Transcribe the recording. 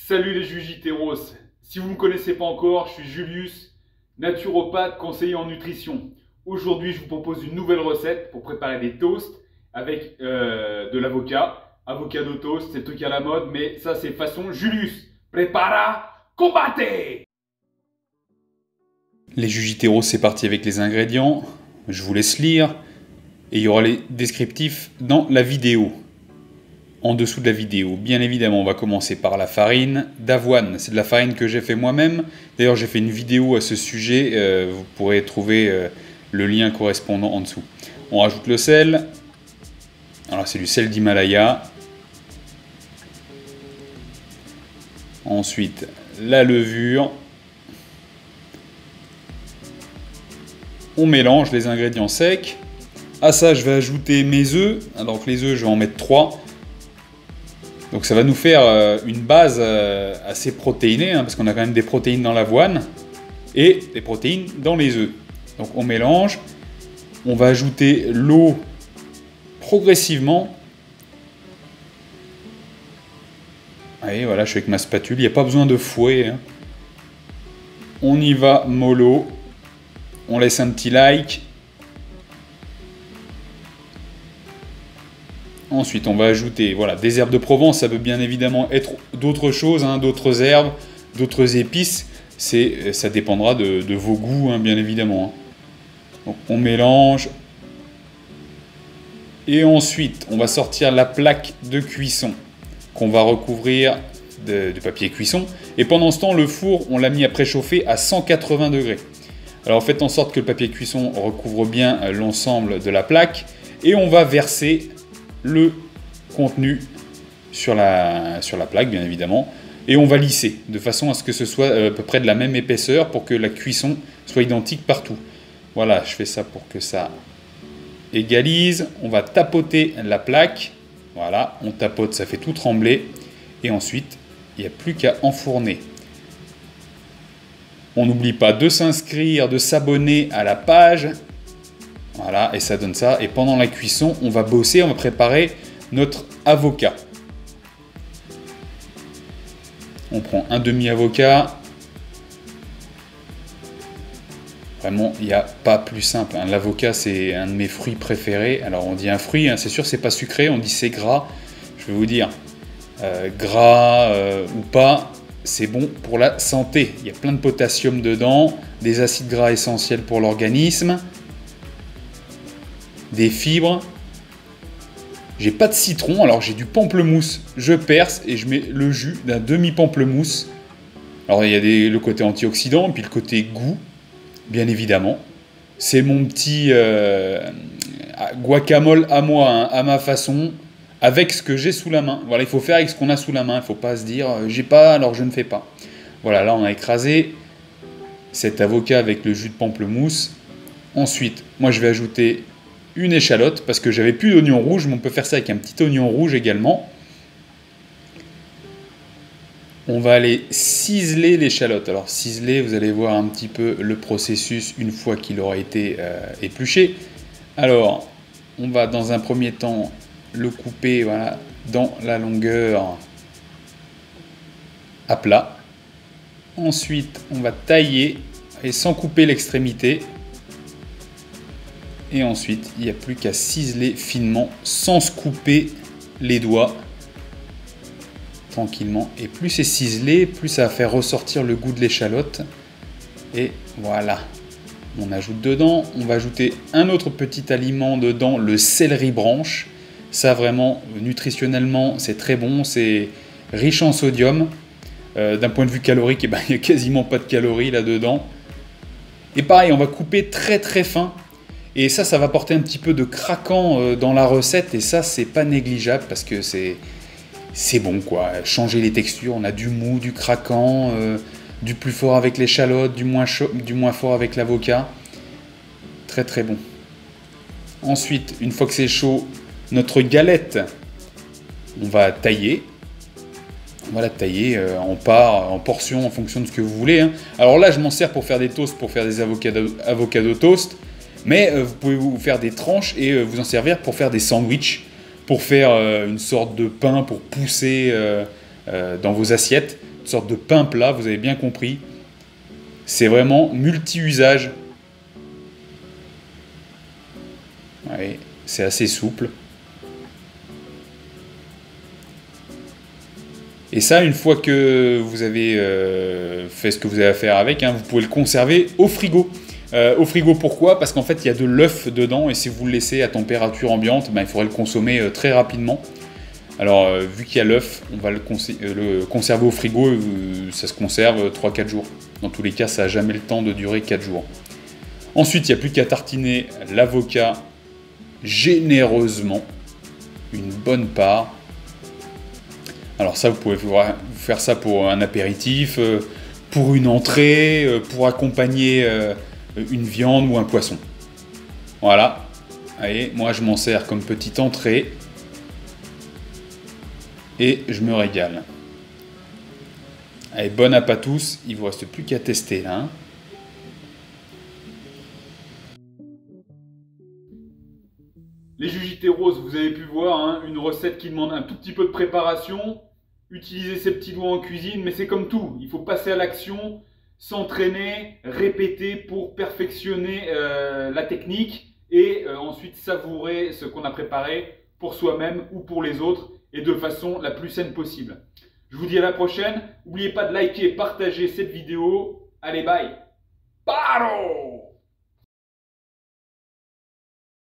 Salut les Jujiteros. Si vous ne me connaissez pas encore, je suis Julius, naturopathe, conseiller en nutrition. Aujourd'hui, je vous propose une nouvelle recette pour préparer des toasts avec de l'avocat. Avocado toast, c'est le truc à la mode, mais ça c'est façon Julius. Prepara, combate! Les Jujiteros, c'est parti avec les ingrédients. Je vous laisse lire. Et il y aura les descriptifs dans la vidéo. En dessous de la vidéo, bien évidemment, on va commencer par la farine d'avoine. C'est de la farine que j'ai fait moi-même. D'ailleurs, j'ai fait une vidéo à ce sujet. Vous pourrez trouver le lien correspondant en dessous. On rajoute le sel. Alors, c'est du sel d'Himalaya. Ensuite, la levure. On mélange les ingrédients secs. À ça, je vais ajouter mes œufs. Alors que les œufs, je vais en mettre 3. Donc ça va nous faire une base assez protéinée, hein, parce qu'on a quand même des protéines dans l'avoine et des protéines dans les œufs. Donc on mélange, on va ajouter l'eau progressivement. Allez, voilà, je suis avec ma spatule, il n'y a pas besoin de fouet. Hein. On y va mollo, on laisse un petit like. Ensuite, on va ajouter des herbes de Provence. Ça peut bien évidemment être d'autres choses, hein, d'autres herbes, d'autres épices. Ça dépendra de vos goûts, hein, bien évidemment. Donc, on mélange. Et ensuite, on va sortir la plaque de cuisson qu'on va recouvrir de papier cuisson. Et pendant ce temps, le four, on l'a mis à préchauffer à 180 degrés. Alors, faites en sorte que le papier cuisson recouvre bien l'ensemble de la plaque. Et on va verser le contenu sur la plaque, bien évidemment, et on va lisser de façon à ce que ce soit à peu près de la même épaisseur pour que la cuisson soit identique partout. Voilà, je fais ça pour que ça égalise. On va tapoter la plaque. Voilà, on tapote, ça fait tout trembler. Et ensuite, il n'y a plus qu'à enfourner. On n'oublie pas de s'inscrire, de s'abonner à la page. Voilà, et ça donne ça. Et pendant la cuisson, on va bosser, on va préparer notre avocat. On prend un demi-avocat. Vraiment, il n'y a pas plus simple. Hein. L'avocat, c'est un de mes fruits préférés. Alors, on dit un fruit, hein, c'est sûr, c'est pas sucré. On dit c'est gras. Je vais vous dire, gras ou pas, c'est bon pour la santé. Il y a plein de potassium dedans, des acides gras essentiels pour l'organisme. Des fibres. J'ai pas de citron, alors j'ai du pamplemousse. Je perce et je mets le jus d'un demi-pamplemousse. Alors il y a le côté antioxydant, puis le côté goût, bien évidemment. C'est mon petit guacamole à moi, hein, à ma façon, avec ce que j'ai sous la main. Voilà, il faut faire avec ce qu'on a sous la main. Il ne faut pas se dire j'ai pas, alors je ne fais pas. Voilà, là on a écrasé cet avocat avec le jus de pamplemousse. Ensuite, moi je vais ajouter une échalote, parce que j'avais plus d'oignon rouge, mais on peut faire ça avec un petit oignon rouge également. On va aller ciseler l'échalote. Alors ciseler, vous allez voir un petit peu le processus une fois qu'il aura été épluché. Alors, on va dans un premier temps le couper voilà, dans la longueur à plat. Ensuite, on va tailler et sans couper l'extrémité. Et ensuite, il n'y a plus qu'à ciseler finement sans se couper les doigts. Tranquillement. Et plus c'est ciselé, plus ça va faire ressortir le goût de l'échalote. Et voilà. On ajoute dedans. On va ajouter un autre petit aliment dedans, le céleri branche. Ça vraiment, nutritionnellement, c'est très bon. C'est riche en sodium. D'un point de vue calorique, il n'y a quasiment pas de calories là-dedans. Et pareil, on va couper très très fin. Et ça va apporter un petit peu de craquant dans la recette. Et ça, c'est pas négligeable parce que c'est bon, quoi. Changer les textures. On a du mou, du craquant, du plus fort avec l'échalote, du moins fort avec l'avocat. Très, très bon. Ensuite, une fois que c'est chaud, notre galette, on va tailler. On va la tailler en parts, en portions, en fonction de ce que vous voulez. Hein. Alors là, je m'en sers pour faire des toasts, pour faire des avocado toast. Mais vous pouvez vous faire des tranches et vous en servir pour faire des sandwichs, pour faire une sorte de pain pour pousser dans vos assiettes. sorte de pain plat, vous avez bien compris. C'est vraiment multi-usage. Ouais, c'est assez souple. Et ça, une fois que vous avez fait ce que vous avez à faire avec, hein, vous pouvez le conserver au frigo. Au frigo, pourquoi? Parce qu'en fait, il y a de l'œuf dedans, et si vous le laissez à température ambiante, ben, il faudrait le consommer très rapidement. Alors, vu qu'il y a l'œuf, on va le conserver au frigo, ça se conserve 3-4 jours. Dans tous les cas, ça n'a jamais le temps de durer 4 jours. Ensuite, il n'y a plus qu'à tartiner l'avocat généreusement, une bonne part. Alors ça, vous pouvez faire ça pour un apéritif, pour une entrée, pour accompagner une viande ou un poisson. Voilà. Allez, moi je m'en sers comme petite entrée. Et je me régale. Allez, bon appât à tous. Il ne vous reste plus qu'à tester là. Hein. Les Jujité Rose, vous avez pu voir, hein, une recette qui demande un tout petit peu de préparation, utiliser ses petits doigts en cuisine, mais c'est comme tout, il faut passer à l'action, s'entraîner, répéter pour perfectionner la technique et ensuite savourer ce qu'on a préparé pour soi-même ou pour les autres et de façon la plus saine possible. Je vous dis à la prochaine, n'oubliez pas de liker et partager cette vidéo, allez bye, paro!